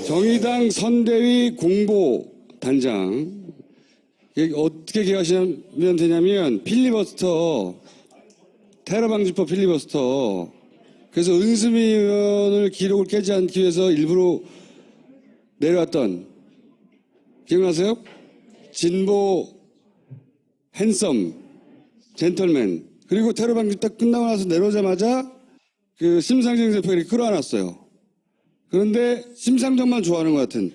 정의당 선대위 공보단장. 어떻게 기억하시면 되냐면 필리버스터, 테러방지법 필리버스터. 그래서 은수미 의원을 기록을 깨지 않기 위해서 일부러 내려왔던, 기억나세요? 진보 핸섬 젠틀맨. 그리고 테러방지 딱 끝나고 나서 내려오자마자 그 심상정 대표가 이렇게 끌어안았어요. 그런데 심상정만 좋아하는 것 같은.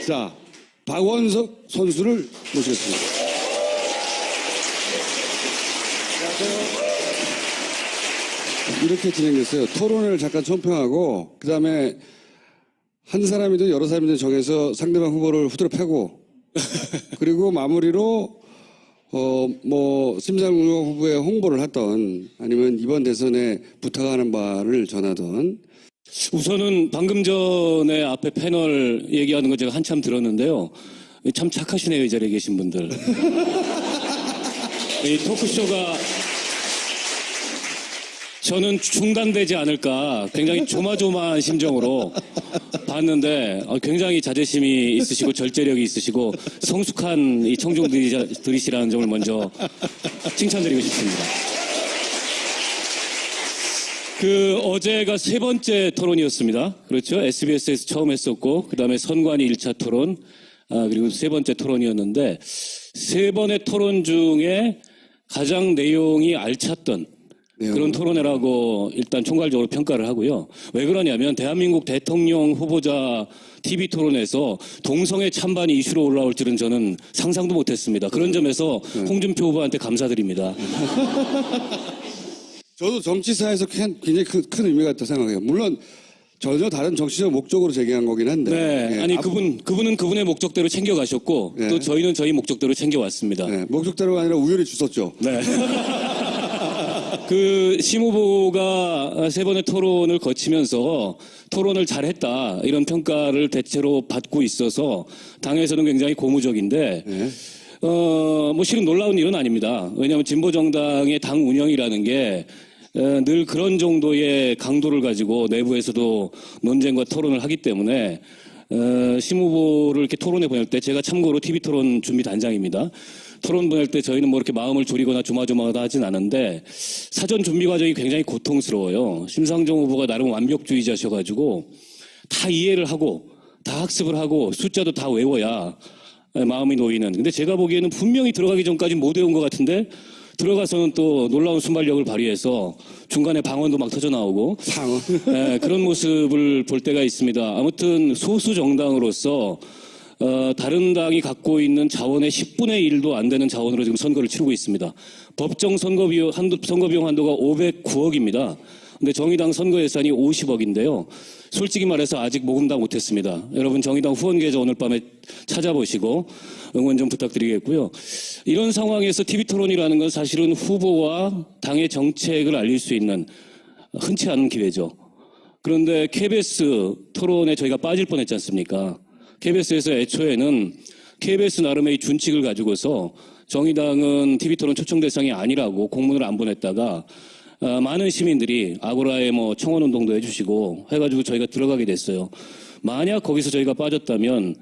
자, 박원석 선수를 모시겠습니다. 이렇게 진행됐어요. 토론을 잠깐 총평하고 그 다음에 한 사람이든 여러 사람이든 정해서 상대방 후보를 후드려 패고 그리고 마무리로 심상정 후보의 홍보를 하던 아니면 이번 대선에 부탁하는 바를 전하던. 우선은 방금 전에 앞에 패널 얘기하는 거 제가 한참 들었는데요. 참 착하시네요, 이 자리에 계신 분들. 이 토크쇼가 저는 중단되지 않을까 굉장히 조마조마한 심정으로 봤는데 굉장히 자제심이 있으시고 절제력이 있으시고 성숙한 이 청중들이시라는 점을 먼저 칭찬드리고 싶습니다. 어제가 세 번째 토론이었습니다. 그렇죠? SBS에서 처음 했었고, 그 다음에 선관위 1차 토론, 그리고 세 번째 토론이었는데, 세 번의 토론 중에 가장 내용이 알찼던 그런 토론회라고 일단 총괄적으로 평가를 하고요. 왜 그러냐면 대한민국 대통령 후보자 TV 토론에서 동성애 찬반이 이슈로 올라올 줄은 저는 상상도 못했습니다. 그런 점에서 홍준표 후보한테 감사드립니다. 저도 정치사에서 굉장히 큰 의미가 있다고 생각해요. 물론 전혀 다른 정치적 목적으로 제기한 거긴 한데. 네, 아니 그분은 그분의 목적대로 챙겨가셨고 또 저희는 저희 목적대로 챙겨왔습니다. 네, 목적대로가 아니라 우연히 주셨죠. 네. 심 후보가 세 번의 토론을 거치면서 토론을 잘했다 이런 평가를 대체로 받고 있어서 당에서는 굉장히 고무적인데 실은 놀라운 일은 아닙니다. 왜냐하면 진보정당의 당 운영이라는 게 늘 그런 정도의 강도를 가지고 내부에서도 논쟁과 토론을 하기 때문에 심 후보를 이렇게 토론에 보낼 때 제가 참고로 TV 토론 준비 단장입니다. 토론 보낼 때 저희는 뭐 이렇게 마음을 졸이거나 조마조마하다 하진 않은데 사전 준비 과정이 굉장히 고통스러워요. 심상정 후보가 나름 완벽주의자셔가지고 다 이해를 하고 다 학습을 하고 숫자도 다 외워야 마음이 놓이는. 근데 제가 보기에는 분명히 들어가기 전까지 못 외운 것 같은데 들어가서는 또 놀라운 순발력을 발휘해서 중간에 방언도 막 터져나오고 그런 모습을 볼 때가 있습니다. 아무튼 소수 정당으로서 다른 당이 갖고 있는 자원의 10분의 1도 안 되는 자원으로 지금 선거를 치르고 있습니다. 법정 선거비용 한도가 509억입니다. 근데 정의당 선거 예산이 50억인데요. 솔직히 말해서 아직 모금 다 못했습니다. 여러분 정의당 후원 계좌 오늘 밤에 찾아보시고 응원 좀 부탁드리겠고요. 이런 상황에서 TV토론이라는 건 사실은 후보와 당의 정책을 알릴 수 있는 흔치 않은 기회죠. 그런데 KBS 토론에 저희가 빠질 뻔했지 않습니까? KBS에서 애초에는 KBS 나름의 준칙을 가지고서 정의당은 TV토론 초청 대상이 아니라고 공문을 안 보냈다가 많은 시민들이 아고라에 청원운동도 해주시고 해가지고 저희가 들어가게 됐어요. 만약 거기서 저희가 빠졌다면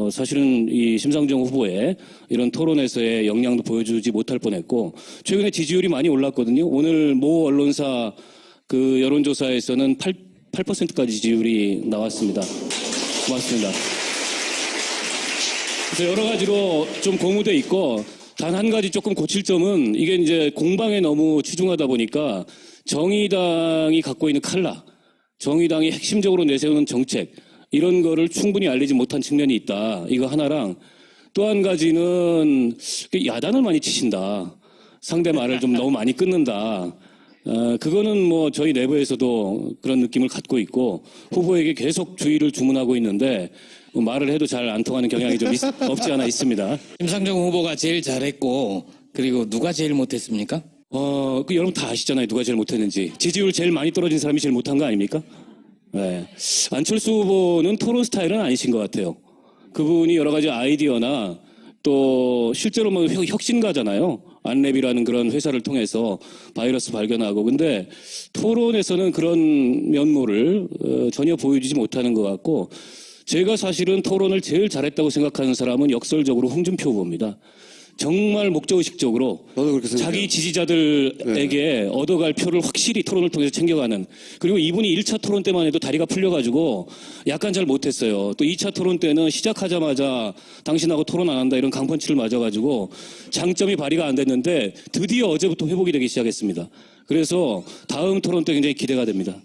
사실은 이 심상정 후보의 이런 토론에서의 역량도 보여주지 못할 뻔했고 최근에 지지율이 많이 올랐거든요. 오늘 모 언론사 그 여론조사에서는 8%까지 지지율이 나왔습니다. 고맙습니다. 그래서 여러 가지로 좀 고무돼 있고 단 한 가지 조금 고칠 점은 이게 이제 공방에 너무 치중하다 보니까 정의당이 갖고 있는 칼라, 정의당이 핵심적으로 내세우는 정책 이런 거를 충분히 알리지 못한 측면이 있다. 이거 하나랑 또 한 가지는 야단을 많이 치신다. 상대 말을 좀 너무 많이 끊는다. 그거는 저희 내부에서도 그런 느낌을 갖고 있고 후보에게 계속 주의를 주문하고 있는데 말을 해도 잘 안 통하는 경향이 좀 없지 않아 있습니다. 심상정 후보가 제일 잘했고 그리고 누가 제일 못했습니까? 여러분 다 아시잖아요. 누가 제일 못했는지. 지지율 제일 많이 떨어진 사람이 제일 못한 거 아닙니까? 네. 안철수 후보는 토론 스타일은 아니신 것 같아요. 그분이 여러 가지 아이디어나 또 실제로 혁신가잖아요. 안랩이라는 그런 회사를 통해서 바이러스 발견하고. 근데 토론에서는 그런 면모를 전혀 보여주지 못하는 것 같고, 제가 사실은 토론을 제일 잘했다고 생각하는 사람은 역설적으로 홍준표 후보입니다. 정말 목적의식적으로 저도 그렇게 생각해요. 자기 지지자들에게 얻어갈 표를 확실히 토론을 통해서 챙겨가는. 그리고 이분이 1차 토론 때만 해도 다리가 풀려가지고 약간 잘 못했어요. 또 2차 토론 때는 시작하자마자 당신하고 토론 안 한다 이런 강펀치를 맞아가지고 장점이 발휘가 안 됐는데 드디어 어제부터 회복이 되기 시작했습니다. 그래서 다음 토론 때 굉장히 기대가 됩니다.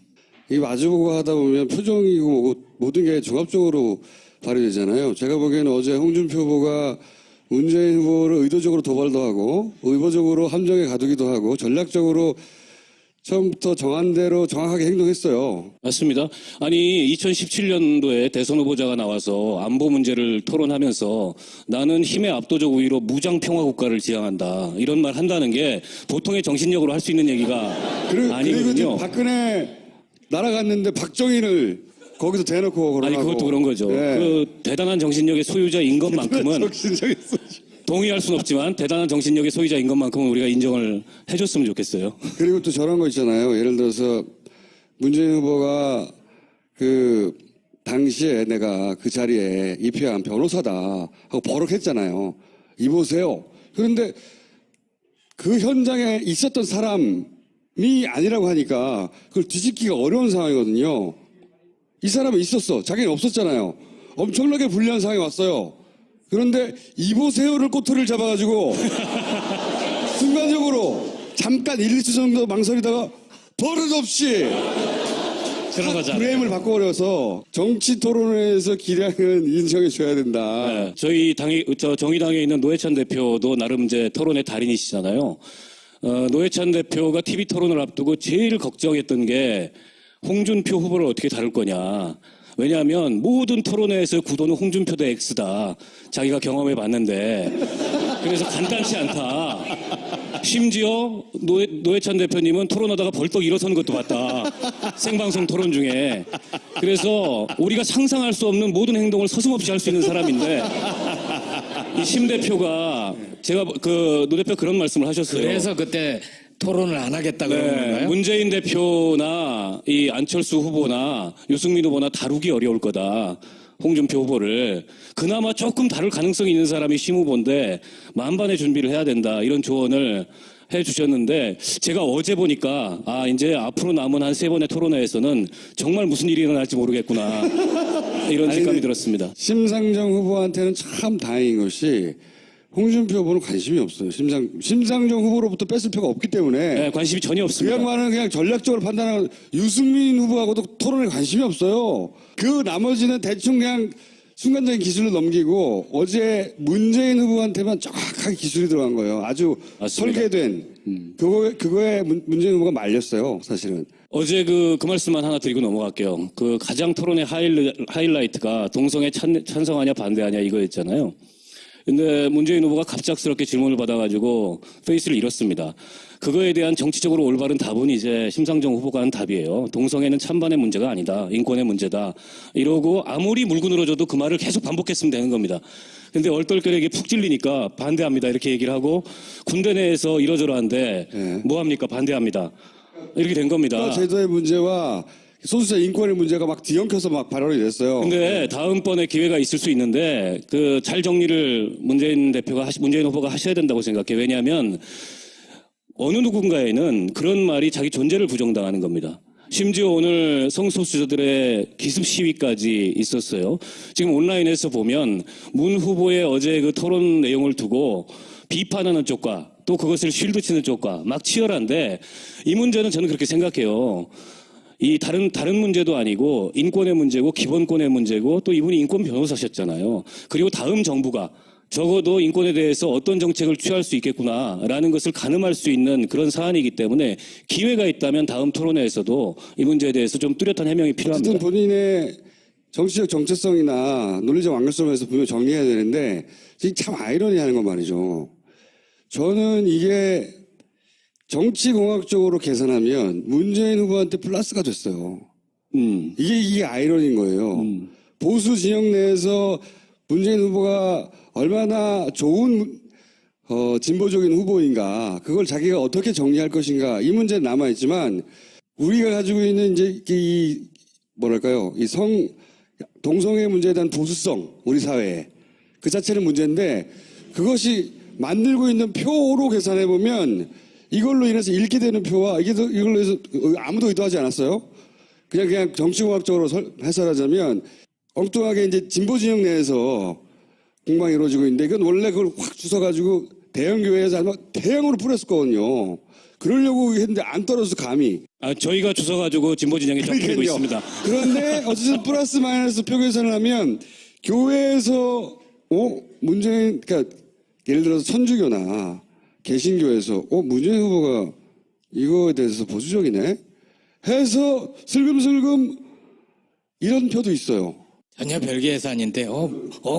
이 마주보고 하다 보면 표정이고 뭐고 모든 게 종합적으로 발휘되잖아요. 제가 보기에는 어제 홍준표 후보가 문재인 후보를 의도적으로 도발도 하고 의도적으로 함정에 가두기도 하고 전략적으로 처음부터 정한 대로 정확하게 행동했어요. 맞습니다. 아니 2017년도에 대선 후보자가 나와서 안보 문제를 토론하면서 나는 힘의 압도적 우위로 무장 평화 국가를 지향한다 이런 말 한다는 게 보통의 정신력으로 할 수 있는 얘기가 그리고 아니거든요. 지금 박근혜 날아갔는데 박정희를 거기서 대놓고 아니 거론하고. 그것도 그런 거죠. 네. 그 대단한 정신력의 소유자인 것만큼은 정신적이었어. 동의할 수는 없지만 대단한 정신력의 소유자인 것만큼은 우리가 인정을 해줬으면 좋겠어요. 그리고 또 저런 거 있잖아요. 예를 들어서 문재인 후보가 그 당시에 내가 그 자리에 입회한 변호사다 하고 버럭했잖아요. 이보세요. 그런데 그 현장에 있었던 사람이 아니라고 하니까 그걸 뒤집기가 어려운 상황이거든요. 이 사람은 있었어. 자기는 없었잖아요. 엄청나게 불리한 상황이 왔어요. 그런데 이보세요를 꼬투리를 잡아가지고 순간적으로 잠깐 1, 2초 정도 망설이다가 버릇없이 그런 거잖아요. 프레임을 바꿔버려서 정치 토론회에서 기량은 인정해줘야 된다. 네, 저희 정의당에 있는 노회찬 대표도 나름 이제 토론의 달인이시잖아요. 노회찬 대표가 TV 토론을 앞두고 제일 걱정했던 게 홍준표 후보를 어떻게 다룰 거냐. 왜냐하면 모든 토론회에서 구도는 홍준표 대 X다. 자기가 경험해 봤는데. 그래서 간단치 않다. 심지어 노회찬 대표님은 토론하다가 벌떡 일어서는 것도 봤다. 생방송 토론 중에. 그래서 우리가 상상할 수 없는 모든 행동을 서슴없이 할 수 있는 사람인데 이 심 대표가 제가 노 대표 그런 말씀을 하셨어요. 그래서 그때 토론을 안 하겠다 그런 건가요? 문재인 대표나 이 안철수 후보나 유승민 후보나 다루기 어려울 거다. 홍준표 후보를 그나마 조금 다룰 가능성이 있는 사람이 심 후보인데 만반의 준비를 해야 된다. 이런 조언을 해 주셨는데 제가 어제 보니까 이제 앞으로 남은 한 3번의 토론회에서는 정말 무슨 일이 일어날지 모르겠구나. 이런 직감이 들었습니다. 심상정 후보한테는 참 다행인 것이 홍준표 후보는 관심이 없어요. 심상정 후보로부터 뺐을 표가 없기 때문에 네, 관심이 전혀 그 없습니다. 양반은 그냥 전략적으로 판단하고 유승민 후보하고도 토론에 관심이 없어요. 그 나머지는 대충 그냥 순간적인 기술로 넘기고 어제 문재인 후보한테만 정확하게 기술이 들어간 거예요. 아주 맞습니다. 설계된 그거에 문재인 후보가 말렸어요. 사실은. 어제 그 말씀만 하나 드리고 넘어갈게요. 그 가장 토론의 하이라이트가 동성애 찬성하냐 반대하냐 이거였잖아요. 근데 문재인 후보가 갑작스럽게 질문을 받아가지고 페이스를 잃었습니다. 그거에 대한 정치적으로 올바른 답은 이제 심상정 후보가 한 답이에요. 동성애는 찬반의 문제가 아니다. 인권의 문제다. 이러고 아무리 물고 늘어져도 그 말을 계속 반복했으면 되는 겁니다. 근데 얼떨결에 푹 찔리니까 반대합니다. 이렇게 얘기를 하고 군대 내에서 이러저러한데 뭐합니까? 반대합니다. 이렇게 된 겁니다. 제도의 문제와 소수자 인권의 문제가 막 뒤엉켜서 막 발언이 됐어요. 근데 다음번에 기회가 있을 수 있는데 그 잘 정리를 문재인 후보가 하셔야 된다고 생각해요. 왜냐하면 어느 누군가에는 그런 말이 자기 존재를 부정당하는 겁니다. 심지어 오늘 성소수자들의 기습 시위까지 있었어요. 지금 온라인에서 보면 문 후보의 어제 그 토론 내용을 두고 비판하는 쪽과 또 그것을 쉴드 치는 쪽과 막 치열한데 이 문제는 저는 그렇게 생각해요. 이 다른 문제도 아니고 인권의 문제고 기본권의 문제고 또 이분이 인권 변호사셨잖아요. 그리고 다음 정부가 적어도 인권에 대해서 어떤 정책을 취할 수 있겠구나라는 것을 가늠할 수 있는 그런 사안이기 때문에 기회가 있다면 다음 토론회에서도 이 문제에 대해서 좀 뚜렷한 해명이 필요합니다. 어쨌든 본인의 정치적 정체성이나 논리적 완결성에서 분명히 정리해야 되는데 지금 참 아이러니하는 건 말이죠. 저는 이게 정치공학적으로 계산하면 문재인 후보한테 플러스가 됐어요. 이게 아이러니인 거예요. 보수 진영 내에서 문재인 후보가 얼마나 좋은 진보적인 후보인가, 그걸 자기가 어떻게 정리할 것인가, 이 문제는 남아있지만, 우리가 가지고 있는 이제 뭐랄까요, 동성애 문제에 대한 보수성, 우리 사회에. 그 자체는 문제인데, 그것이 만들고 있는 표로 계산해보면, 이걸로 인해서 잃게 되는 표와, 이걸로 해서 아무도 의도하지 않았어요. 그냥 정치공학적으로 해설하자면, 엉뚱하게 이제 진보 진영 내에서 공방이 이루어지고 있는데, 이건 원래 그걸 확 주워가지고 대형교회에서 아마 대형으로 뿌렸을 거거든요. 그러려고 했는데 안 떨어져서 감히. 저희가 주워가지고 진보 진영에 덮이고 있습니다. 그런데 어쨌든 플러스 마이너스 표 계산을 하면 교회에서 문재인, 그러니까 예를 들어서 천주교나 개신교에서 문재인 후보가 이거에 대해서 보수적이네 해서 슬금슬금 이런 표도 있어요. 전혀 별개 예산인데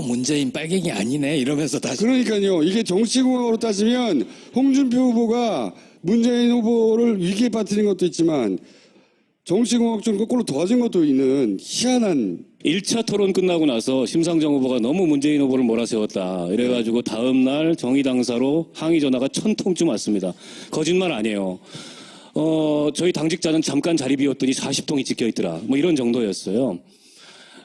문재인 빨갱이 아니네 이러면서 다시 그러니까요. 이게 정치공학으로 따지면 홍준표 후보가 문재인 후보를 위기에 빠뜨린 것도 있지만 정치공학적으로 거꾸로 도와준 것도 있는 희한한. 1차 토론 끝나고 나서 심상정 후보가 너무 문재인 후보를 몰아세웠다. 이래가지고 다음날 정의당사로 항의 전화가 1000통쯤 왔습니다. 거짓말 아니에요. 저희 당직자는 잠깐 자리 비웠더니 40통이 찍혀있더라. 뭐 이런 정도였어요.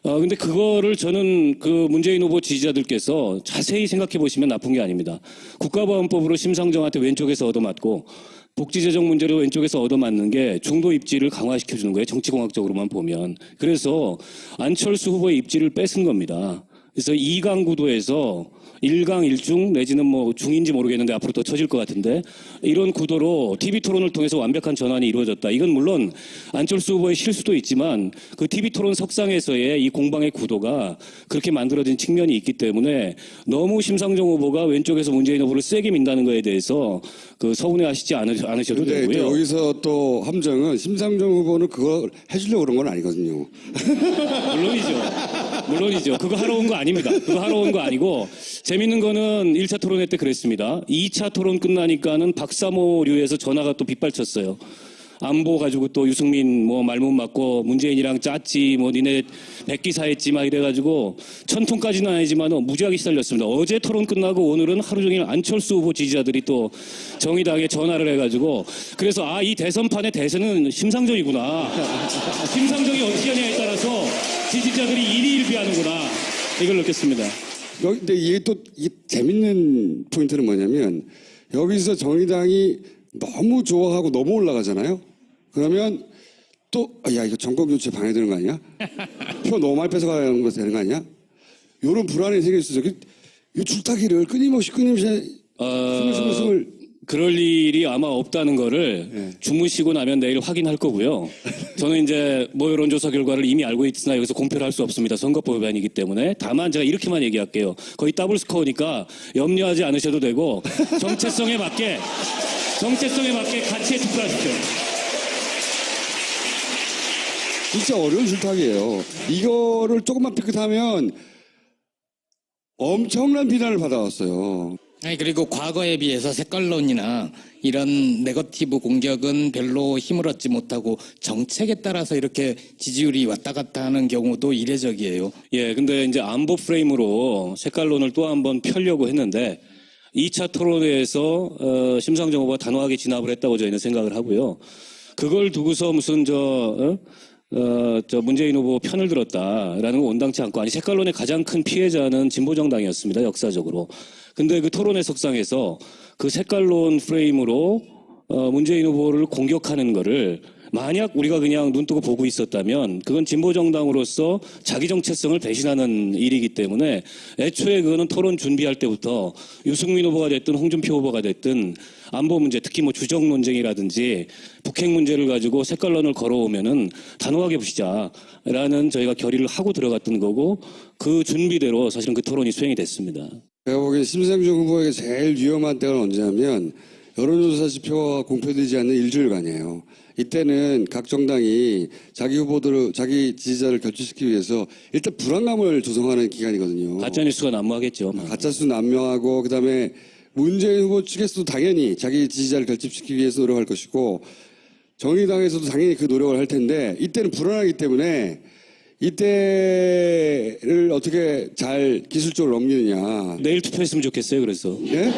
근데 그거를 저는 그 문재인 후보 지지자들께서 자세히 생각해 보시면 나쁜 게 아닙니다. 국가보안법으로 심상정한테 왼쪽에서 얻어맞고 복지재정 문제로 왼쪽에서 얻어맞는 게 중도 입지를 강화시켜 주는 거예요. 정치공학적으로만 보면. 그래서 안철수 후보의 입지를 뺏은 겁니다. 그래서 2강 구도에서 1강 1중 내지는 뭐 중인지 모르겠는데 앞으로 더 처질 것 같은데 이런 구도로 TV 토론을 통해서 완벽한 전환이 이루어졌다. 이건 물론 안철수 후보의 실수도 있지만 그 TV 토론 석상에서의 이 공방의 구도가 그렇게 만들어진 측면이 있기 때문에 너무 심상정 후보가 왼쪽에서 문재인 후보를 세게 민다는 거에 대해서 그 서운해하시지 않으셔도 근데 되고요. 여기서 또 함정은 심상정 후보는 그걸 해주려고 그런 건 아니거든요. 물론이죠. 그거 하러 온 거 아닙니다. 그거 하러 온 거 아니고 재밌는 거는 1차 토론회 때 그랬습니다. 2차 토론 끝나니까는 박사모류에서 전화가 또 빗발쳤어요. 안보 가지고 또 유승민 뭐 말문 맞고 문재인이랑 짰지 뭐 니네 백기사했지 막 이래가지고 1000통까지는 아니지만 무지하게 시달렸습니다. 어제 토론 끝나고 오늘은 하루 종일 안철수 후보 지지자들이 또 정의당에 전화를 해가지고 그래서 이 대선판의 대세는 심상정이구나. 심상정이 어떻게 하냐에 따라서 지지자들이 일희일비하는구나. 이걸 느꼈습니다. 근데 이게 재밌는 포인트는 뭐냐면 여기서 정의당이 너무 좋아하고 너무 올라가잖아요. 그러면 이거 정권 교체 방해되는 거 아니야? 표 너무 많이 뺏어가는 거 되는 거 아니야? 이런 불안이 생길 수 있어요. 이 줄타기를 끊임없이 스물 그럴 일이 아마 없다는 거를 주무시고 나면 내일 확인할 거고요. 저는 이제 뭐 여론조사 결과를 이미 알고 있으나 여기서 공표를 할 수 없습니다. 선거법 위반이기 때문에. 다만 제가 이렇게만 얘기할게요. 거의 더블 스코어니까 염려하지 않으셔도 되고 정체성에 맞게 가치에 투표하십시오. 진짜 어려운 줄타기예요. 이거를 조금만 삐끗하면 엄청난 비난을 받아왔어요. 그리고 과거에 비해서 색깔론이나 이런 네거티브 공격은 별로 힘을 얻지 못하고 정책에 따라서 이렇게 지지율이 왔다 갔다 하는 경우도 이례적이에요. 근데 이제 안보 프레임으로 색깔론을 또 한번 펴려고 했는데 2차 토론회에서 심상정 후보가 단호하게 진압을 했다고 저희는 생각을 하고요. 그걸 두고서 무슨 문재인 후보 편을 들었다라는 건 온당치 않고 색깔론의 가장 큰 피해자는 진보정당이었습니다. 역사적으로. 근데 그 토론회 석상에서 그 색깔론 프레임으로 문재인 후보를 공격하는 거를 만약 우리가 그냥 눈 뜨고 보고 있었다면 그건 진보정당으로서 자기 정체성을 배신하는 일이기 때문에 애초에 그거는 토론 준비할 때부터 유승민 후보가 됐든 홍준표 후보가 됐든 안보 문제 특히 뭐 주적 논쟁이라든지 북핵 문제를 가지고 색깔론을 걸어오면은 단호하게 보시자라는 저희가 결의를 하고 들어갔던 거고 그 준비대로 사실은 그 토론이 수행이 됐습니다. 제가 보기엔 심상정 후보에게 제일 위험한 때가 언제냐면 여론조사 지표가 공표되지 않는 일주일간이에요. 이때는 각 정당이 자기 후보들을, 자기 지지자를 결집시키기 위해서 일단 불안감을 조성하는 기간이거든요. 가짜뉴스가 난무하겠죠. 가짜뉴스 난무하고 그다음에 문재인 후보 측에서도 당연히 자기 지지자를 결집시키기 위해서 노력할 것이고 정의당에서도 당연히 그 노력을 할 텐데 이때는 불안하기 때문에 이때를 어떻게 잘 기술적으로 넘기느냐. 내일 투표했으면 좋겠어요. 그래서. 예?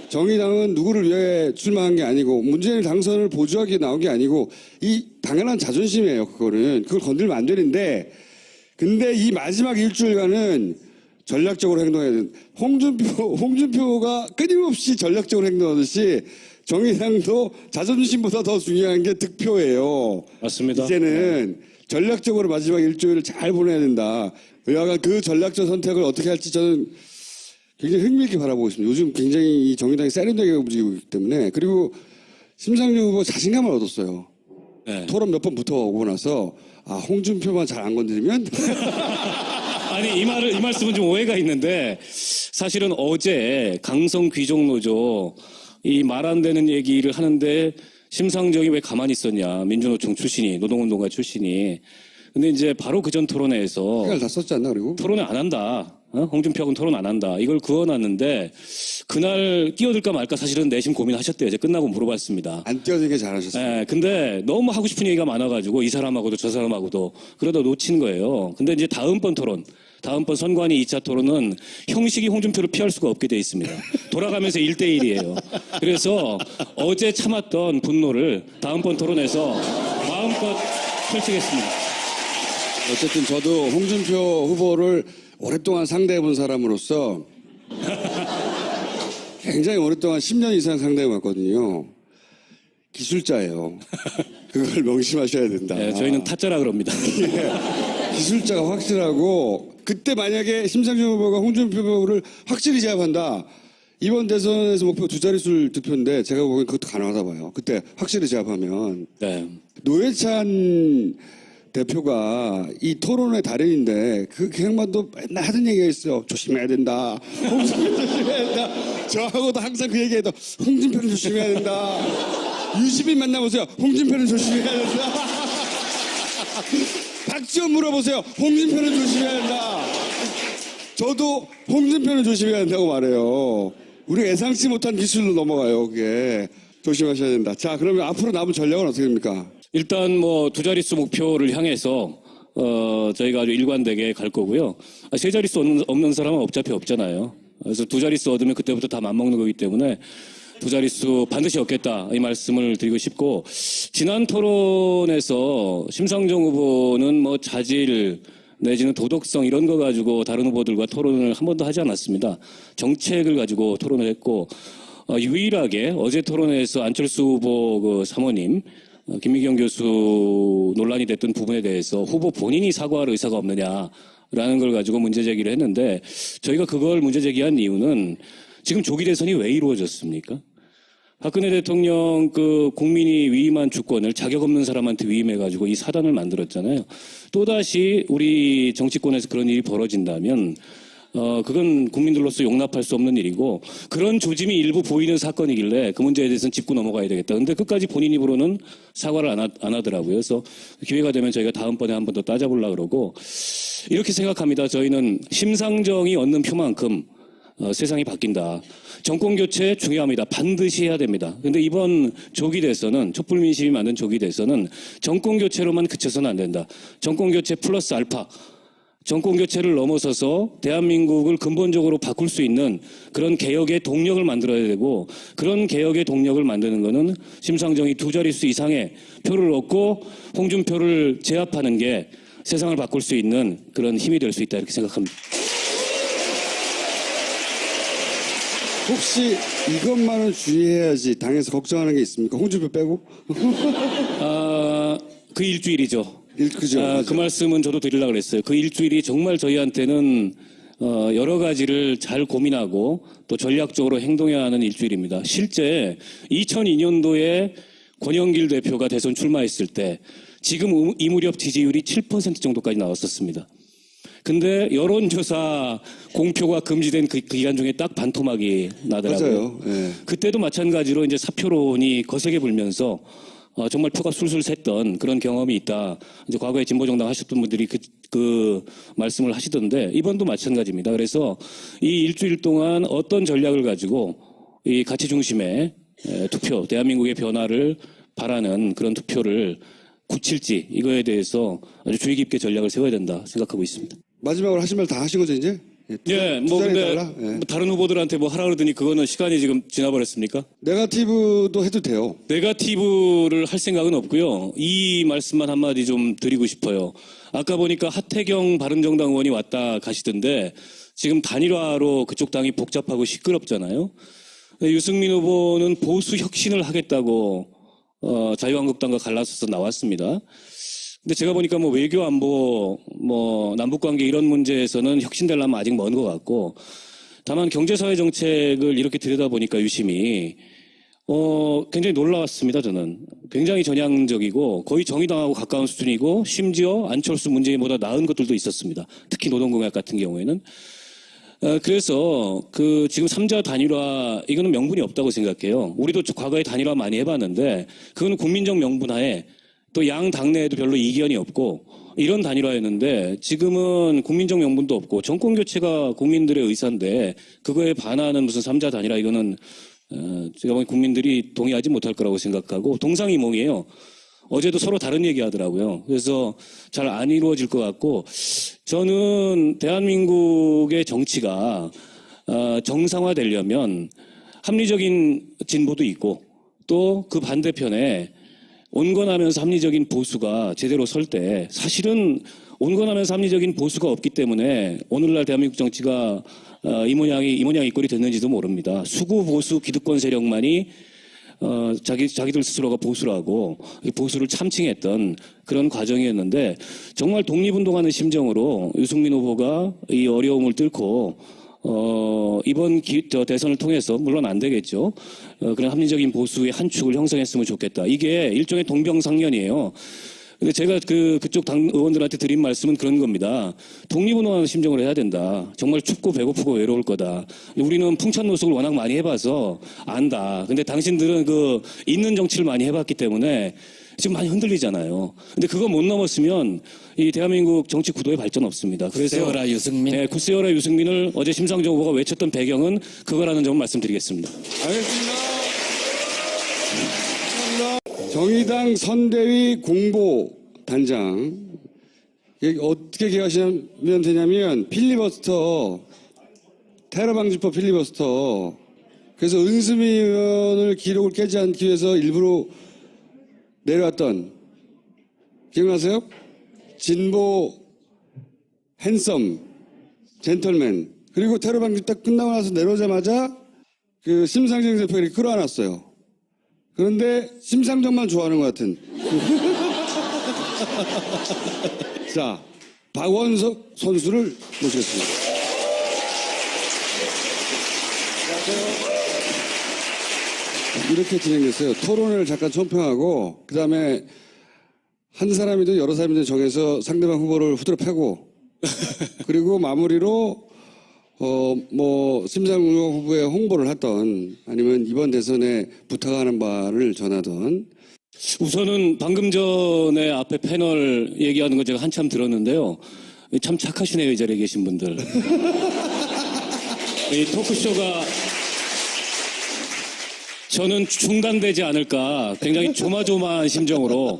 정의당은 누구를 위해 출마한 게 아니고 문재인 당선을 보조하기 위해 나온 게 아니고 이 당연한 자존심이에요. 그걸 건들면 안 되는데 근데 이 마지막 일주일간은 전략적으로 행동해야 되는 홍준표가 끊임없이 전략적으로 행동하듯이 정의당도 자존심보다 더 중요한 게 득표예요. 맞습니다. 이제는 전략적으로 마지막 일주일을 잘 보내야 된다. 여하간 그 전략적 선택을 어떻게 할지 저는 굉장히 흥미있게 바라보고 있습니다. 요즘 굉장히 이 정의당이 세련되게 움직이고 있기 때문에 그리고 심상정 후보 자신감을 얻었어요. 네. 토론 몇 번 붙어오고 나서 홍준표만 잘 안 건드리면 아니 이 말씀은 좀 오해가 있는데 사실은 어제 강성 귀족 노조 이 말 안 되는 얘기를 하는데 심상정이 왜 가만히 있었냐. 민주노총 출신이 노동운동가 출신이. 근데 이제 바로 그 전 토론회에서 시간을 다 썼지 않나 그리고 토론을 안 한다. 홍준표하고는 토론 안 한다. 이걸 그어놨는데 그날 끼어들까 말까 사실은 내심 고민하셨대요. 이제 끝나고 물어봤습니다. 안 띄어진 게 잘하셨어요. 예, 근데 너무 하고 싶은 얘기가 많아가지고 이 사람하고도 저 사람하고도 그러다 놓친 거예요. 근데 이제 다음번 선관위 2차 토론은 형식이 홍준표를 피할 수가 없게 돼 있습니다. 돌아가면서 1대1이에요. 그래서 어제 참았던 분노를 다음번 토론에서 마음껏 펼치겠습니다. 어쨌든 저도 홍준표 후보를 오랫동안 상대해 본 사람으로서 굉장히 오랫동안 10년 이상 상대해 왔거든요. 기술자예요. 그걸 명심하셔야 된다. 예, 저희는 타짜라 그럽니다. 기술자가 확실하고 그때 만약에 심상정 후보가 홍준표 후보를 확실히 제압한다. 이번 대선에서 목표 두 자릿수 득표인데 제가 보기엔 그것도 가능하다 봐요. 그때 확실히 제압하면. 네. 노회찬 대표가 이 토론의 달인인데 그 양반도 맨날 하던 얘기가 있어요. 조심해야 된다. 홍준표 조심해야 된다. 저하고도 항상 그 얘기해도 홍준표는 조심해야 된다. 유시민 만나보세요. 홍준표는 조심해야 된다. 박지원 물어보세요. 홍준표는 조심해야 된다. 저도 홍준표는 조심해야 된다고 말해요. 우리가 예상치 못한 기술로 넘어가요. 그게. 조심하셔야 된다. 자, 그러면 앞으로 남은 전략은 어떻게 됩니까? 일단 뭐 두 자릿수 목표를 향해서 저희가 아주 일관되게 갈 거고요. 세 자릿수 없는 사람은 어차피 없잖아요. 그래서 두 자릿수 얻으면 그때부터 다 맘먹는 거기 때문에 두 자릿수 반드시 얻겠다 이 말씀을 드리고 싶고 지난 토론에서 심상정 후보는 뭐 자질 내지는 도덕성 이런 거 가지고 다른 후보들과 토론을 한 번도 하지 않았습니다. 정책을 가지고 토론을 했고 유일하게 어제 토론회에서 안철수 후보 그 사모님 김미경 교수 논란이 됐던 부분에 대해서 후보 본인이 사과할 의사가 없느냐라는 걸 가지고 문제 제기를 했는데 저희가 그걸 문제 제기한 이유는 지금 조기 대선이 왜 이루어졌습니까? 박근혜 대통령 그 국민이 위임한 주권을 자격 없는 사람한테 위임해가지고 이 사단을 만들었잖아요. 또다시 우리 정치권에서 그런 일이 벌어진다면 그건 국민들로서 용납할 수 없는 일이고 그런 조짐이 일부 보이는 사건이길래 그 문제에 대해서는 짚고 넘어가야 되겠다. 근데 끝까지 본인 입으로는 사과를 안 하더라고요. 그래서 기회가 되면 저희가 다음번에 한 번 더 따져보려고 그러고 이렇게 생각합니다. 저희는 심상정이 얻는 표만큼 세상이 바뀐다. 정권교체 중요합니다. 반드시 해야 됩니다. 그런데 이번 조기 대선은 촛불민심이 만든 조기 대선은 정권교체로만 그쳐서는 안 된다. 정권교체 플러스 알파. 정권교체를 넘어서서 대한민국을 근본적으로 바꿀 수 있는 그런 개혁의 동력을 만들어야 되고 그런 개혁의 동력을 만드는 것은 심상정이 두 자릿수 이상의 표를 얻고 홍준표를 제압하는 게 세상을 바꿀 수 있는 그런 힘이 될 수 있다 이렇게 생각합니다. 혹시 이것만은 주의해야지 당에서 걱정하는 게 있습니까? 홍준표 빼고? 그 일주일이죠. 그죠. 그 말씀은 저도 드리려고 그랬어요. 그 일주일이 정말 저희한테는 여러 가지를 잘 고민하고 또 전략적으로 행동해야 하는 일주일입니다. 실제 2002년도에 권영길 대표가 대선 출마했을 때 지금 이 무렵 지지율이 7% 정도까지 나왔었습니다. 근데 여론조사 공표가 금지된 그 기간 중에 딱 반토막이 나더라고요. 맞아요. 네. 그때도 마찬가지로 이제 사표론이 거세게 불면서 정말 표가 술술 샜던 그런 경험이 있다. 이제 과거에 진보정당 하셨던 분들이 그 말씀을 하시던데 이번도 마찬가지입니다. 그래서 이 일주일 동안 어떤 전략을 가지고 이 가치 중심의 투표, 대한민국의 변화를 바라는 그런 투표를 굳힐지 이거에 대해서 아주 주의 깊게 전략을 세워야 된다 생각하고 있습니다. 마지막으로 하신 말 다 하신 거죠 이제? 예, 뭐 두 자리 근데 달라? 예. 뭐 다른 후보들한테 뭐 하라 그러더니 그거는 시간이 지금 지나버렸습니까? 네거티브도 해도 돼요. 네거티브를 할 생각은 없고요. 이 말씀만 한마디 좀 드리고 싶어요. 아까 보니까 하태경 바른정당 의원이 왔다 가시던데 지금 단일화로 그쪽 당이 복잡하고 시끄럽잖아요. 유승민 후보는 보수 혁신을 하겠다고 자유한국당과 갈라서서 나왔습니다. 근데 제가 보니까 뭐 외교 안보, 뭐 남북관계 이런 문제에서는 혁신되려면 아직 먼 것 같고, 다만 경제사회 정책을 이렇게 들여다보니까 유심히 굉장히 놀라웠습니다. 저는 굉장히 전향적이고 거의 정의당하고 가까운 수준이고 심지어 안철수 문재인보다 나은 것들도 있었습니다. 특히 노동공약 같은 경우에는. 그래서 지금 3자 단일화 이거는 명분이 없다고 생각해요. 우리도 과거에 단일화 많이 해봤는데 그거는 국민적 명분하에 또 양 당내에도 별로 이견이 없고 이런 단일화였는데 지금은 국민적 명분도 없고 정권 교체가 국민들의 의사인데 그거에 반하는 무슨 3자 단일화 이거는 제가 보기엔 국민들이 동의하지 못할 거라고 생각하고 동상이몽이에요. 어제도 서로 다른 얘기 하더라고요. 그래서 잘 안 이루어질 것 같고 저는 대한민국의 정치가 정상화되려면 합리적인 진보도 있고 또 그 반대편에 온건하면서 합리적인 보수가 제대로 설 때 사실은 온건하면서 합리적인 보수가 없기 때문에 오늘날 대한민국 정치가 이 모양 이 꼴이 됐는지도 모릅니다. 수구 보수 기득권 세력만이 자기들 스스로가 보수라고 보수를 참칭했던 그런 과정이었는데 정말 독립운동하는 심정으로 유승민 후보가 이 어려움을 뚫고 이번 대선을 통해서 물론 안 되겠죠. 그런 합리적인 보수의 한 축을 형성했으면 좋겠다. 이게 일종의 동병상련이에요. 근데 제가 그쪽 당 의원들한테 드린 말씀은 그런 겁니다. 독립운동하는 심정으로 해야 된다. 정말 춥고 배고프고 외로울 거다. 우리는 풍천노숙을 워낙 많이 해봐서 안다. 근데 당신들은 있는 정치를 많이 해봤기 때문에 지금 많이 흔들리잖아요. 근데 그거 못 넘었으면 이 대한민국 정치 구도에 발전 없습니다. 그래서 굳세어라 유승민. 네, 굳세어라 유승민을 어제 심상정 후보가 외쳤던 배경은 그거라는 점을 말씀드리겠습니다. 알겠습니다. 정의당 선대위 공보단장. 이게 어떻게 기억하시면 되냐면 필리버스터, 테러방지법 필리버스터. 그래서 은수미 의원을 기록을 깨지 않기 위해서 일부러 내려왔던, 기억나세요? 진보 핸섬 젠틀맨. 그리고 테러방지 딱 끝나고 나서 내려오자마자 심상정 대표가 이렇게 끌어안았어요. 그런데 심상정만 좋아하는 것 같은. 자, 박원석 선수를 모시겠습니다. 이렇게 진행됐어요. 토론을 잠깐 총평하고 그다음에 한 사람이든 여러 사람이든 정해서 상대방 후보를 후드려 패고 그리고 마무리로 심상정 후보의 홍보를 하던 아니면 이번 대선에 부탁하는 바를 전하던. 우선은 방금 전에 앞에 패널 얘기하는 거 제가 한참 들었는데요. 참 착하시네요, 이 자리에 계신 분들. 이 토크쇼가 저는 중단되지 않을까 굉장히 조마조마한 심정으로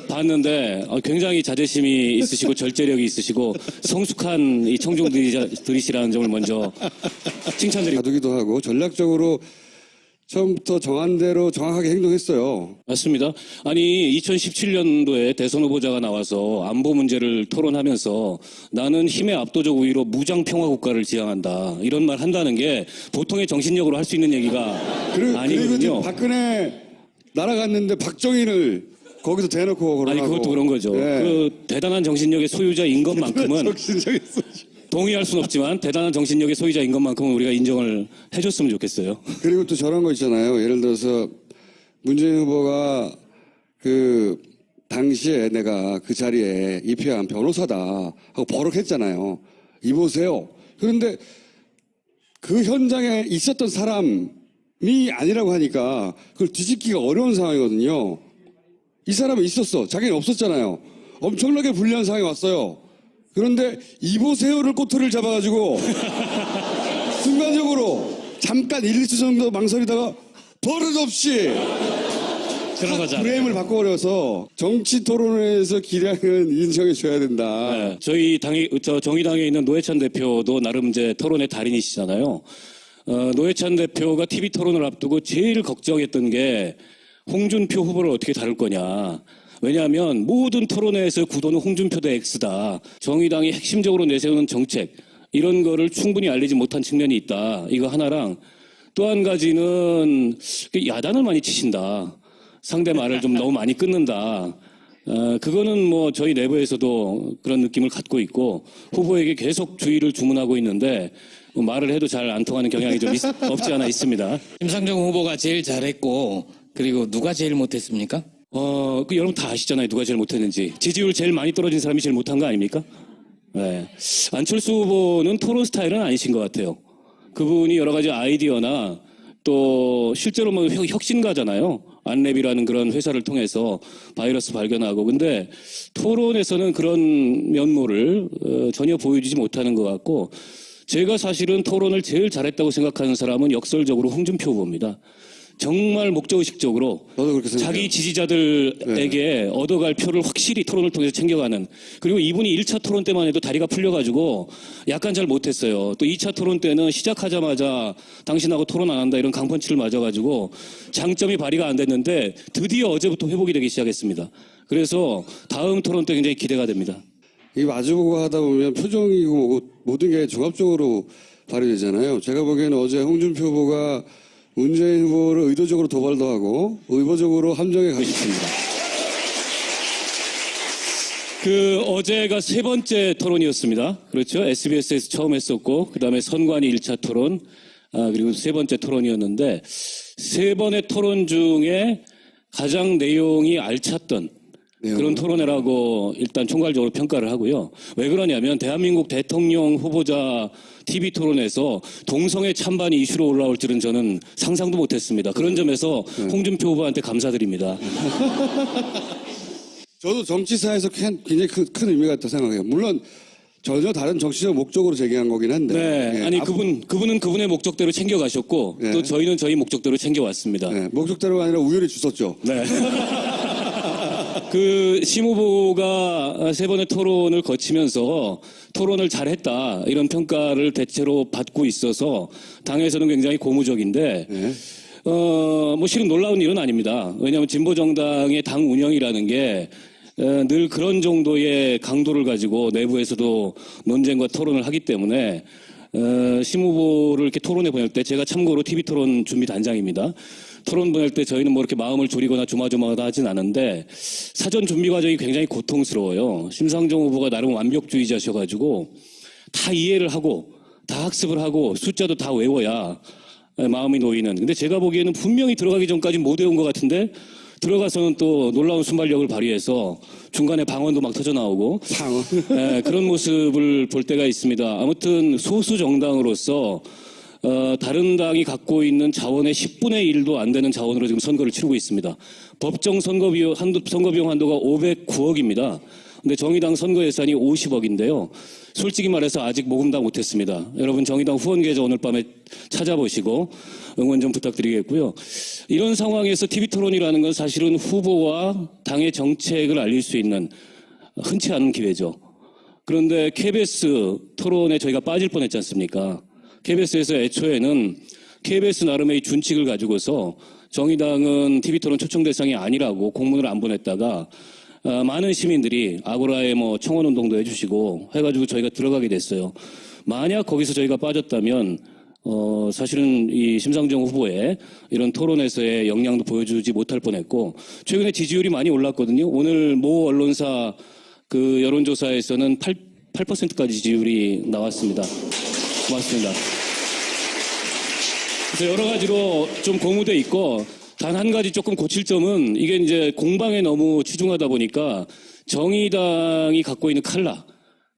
봤는데 굉장히 자제심이 있으시고 절제력이 있으시고 성숙한 이 청중들이시라는 점을 먼저 칭찬드립니다. 가두기도 하고 전략적으로 처음부터 정한 대로 정확하게 행동했어요. 맞습니다. 아니 2017년도에 대선 후보자가 나와서 안보 문제를 토론하면서 나는 힘의 압도적 우위로 무장 평화 국가를 지향한다 이런 말 한다는 게 보통의 정신력으로 할 수 있는 얘기가 그리고 아니거든요. 지금 박근혜 날아갔는데 박정희를 거기서 대놓고 거론하고. 아니 그것도 그런 거죠. 네. 대단한 정신력의 소유자인 것만큼은 정신적이었어. 동의할 수는 없지만 대단한 정신력의 소유자인 것만큼은 우리가 인정을 해줬으면 좋겠어요. 그리고 또 저런 거 있잖아요. 예를 들어서 문재인 후보가 당시에 내가 그 자리에 입회한 변호사다 하고 버럭했잖아요. 이보세요. 그런데 그 현장에 있었던 사람이 아니라고 하니까 그걸 뒤집기가 어려운 상황이거든요. 이 사람은 있었어. 자기는 없었잖아요. 엄청나게 불리한 상황이 왔어요. 그런데 이보세요를 꼬투리를 잡아가지고 순간적으로 잠깐 1, 2초 정도 망설이다가 버릇없이 그런 거잖아요. 프레임을 바꿔버려서 정치 토론회에서 기량은 인정해 줘야 된다. 네, 저희 정의당에 있는 노회찬 대표도 나름 이제 토론의 달인이시잖아요. 노회찬 대표가 TV 토론을 앞두고 제일 걱정했던 게 홍준표 후보를 어떻게 다룰 거냐. 왜냐하면 모든 토론회에서 구도는 홍준표 대 X다. 정의당이 핵심적으로 내세우는 정책 이런 거를 충분히 알리지 못한 측면이 있다. 이거 하나랑 또 한 가지는 야단을 많이 치신다. 상대 말을 좀 너무 많이 끊는다. 그거는 뭐 저희 내부에서도 그런 느낌을 갖고 있고 후보에게 계속 주의를 주문하고 있는데 뭐 말을 해도 잘 안 통하는 경향이 좀 없지 않아 있습니다. 심상정 후보가 제일 잘했고 그리고 누가 제일 못했습니까? 여러분 다 아시잖아요. 누가 제일 못했는지. 지지율 제일 많이 떨어진 사람이 제일 못한 거 아닙니까? 네. 안철수 후보는 토론 스타일은 아니신 것 같아요. 그분이 여러 가지 아이디어나 또 실제로 뭐 혁신가잖아요. 안랩이라는 그런 회사를 통해서 바이러스 발견하고. 근데 토론에서는 그런 면모를 전혀 보여주지 못하는 것 같고 제가 사실은 토론을 제일 잘했다고 생각하는 사람은 역설적으로 홍준표 후보입니다. 정말 목적의식적으로 저도 그렇게 생각해요. 자기 지지자들에게 얻어갈 표를 확실히 토론을 통해서 챙겨가는. 그리고 이분이 1차 토론 때만 해도 다리가 풀려가지고 약간 잘 못했어요. 또 2차 토론 때는 시작하자마자 당신하고 토론 안 한다 이런 강펀치를 맞아가지고 장점이 발휘가 안 됐는데 드디어 어제부터 회복이 되기 시작했습니다. 그래서 다음 토론 때 굉장히 기대가 됩니다. 이 마주보고 하다 보면 표정이고 뭐고 모든 게 종합적으로 발휘되잖아요. 제가 보기에는 어제 홍준표 후보가 문재인 후보를 의도적으로 도발도 하고 의도적으로 함정에 가셨습니다. 어제가 세 번째 토론이었습니다. 그렇죠. SBS에서 처음 했었고, 그 다음에 선관위 1차 토론, 그리고 세 번째 토론이었는데, 세 번의 토론 중에 가장 내용이 알찼던 그런 토론회라고 일단 총괄적으로 평가를 하고요. 왜 그러냐면 대한민국 대통령 후보자 TV 토론에서 동성애 찬반이 이슈로 올라올 줄은 저는 상상도 못했습니다. 그런 점에서 홍준표 후보한테 감사드립니다. 저도 정치사에서 굉장히 큰 의미가 있다고 생각해요. 물론 전혀 다른 정치적 목적으로 제기한 거긴 한데. 네, 예, 아니 그분은 그분의 목적대로 챙겨가셨고 네. 또 저희는 저희 목적대로 챙겨왔습니다. 예, 목적대로가 아니라 우연히 주셨죠. 네. 심 후보가 세 번의 토론을 거치면서 토론을 잘했다 이런 평가를 대체로 받고 있어서 당에서는 굉장히 고무적인데 네. 뭐 실은 놀라운 일은 아닙니다. 왜냐하면 진보정당의 당 운영이라는 게 늘 그런 정도의 강도를 가지고 내부에서도 논쟁과 토론을 하기 때문에 심 후보를 이렇게 토론에 보낼 때 제가 참고로 TV 토론 준비 단장입니다. 토론 보낼 때 저희는 뭐 이렇게 마음을 졸이거나 조마조마하다 하진 않은데 사전 준비 과정이 굉장히 고통스러워요. 심상정 후보가 나름 완벽주의자셔가지고 다 이해를 하고 다 학습을 하고 숫자도 다 외워야 마음이 놓이는. 근데 제가 보기에는 분명히 들어가기 전까지 못 외운 것 같은데 들어가서는 또 놀라운 순발력을 발휘해서 중간에 방언도 막 터져 나오고 방언. 네, 그런 모습을 볼 때가 있습니다. 아무튼 소수 정당으로서 다른 당이 갖고 있는 자원의 10분의 1도 안 되는 자원으로 지금 선거를 치르고 있습니다. 법정 선거비용 한도가 509억입니다. 근데 정의당 선거 예산이 50억인데요. 솔직히 말해서 아직 모금 다 못했습니다. 여러분 정의당 후원 계좌 오늘 밤에 찾아보시고 응원 좀 부탁드리겠고요. 이런 상황에서 TV 토론이라는 건 사실은 후보와 당의 정책을 알릴 수 있는 흔치 않은 기회죠. 그런데 KBS 토론에 저희가 빠질 뻔했지 않습니까? KBS에서 애초에는 KBS 나름의 이 준칙을 가지고서 정의당은 TV 토론 초청 대상이 아니라고 공문을 안 보냈다가 많은 시민들이 아고라에 뭐 청원 운동도 해주시고 해가지고 저희가 들어가게 됐어요. 만약 거기서 저희가 빠졌다면 사실은 이 심상정 후보의 이런 토론에서의 역량도 보여주지 못할 뻔했고 최근에 지지율이 많이 올랐거든요. 오늘 모 언론사 그 여론조사에서는 8%까지 지지율이 나왔습니다. 고맙습니다. 그래서 여러 가지로 좀 고무돼 있고 단 한 가지 조금 고칠 점은 이게 이제 공방에 너무 치중하다 보니까 정의당이 갖고 있는 칼라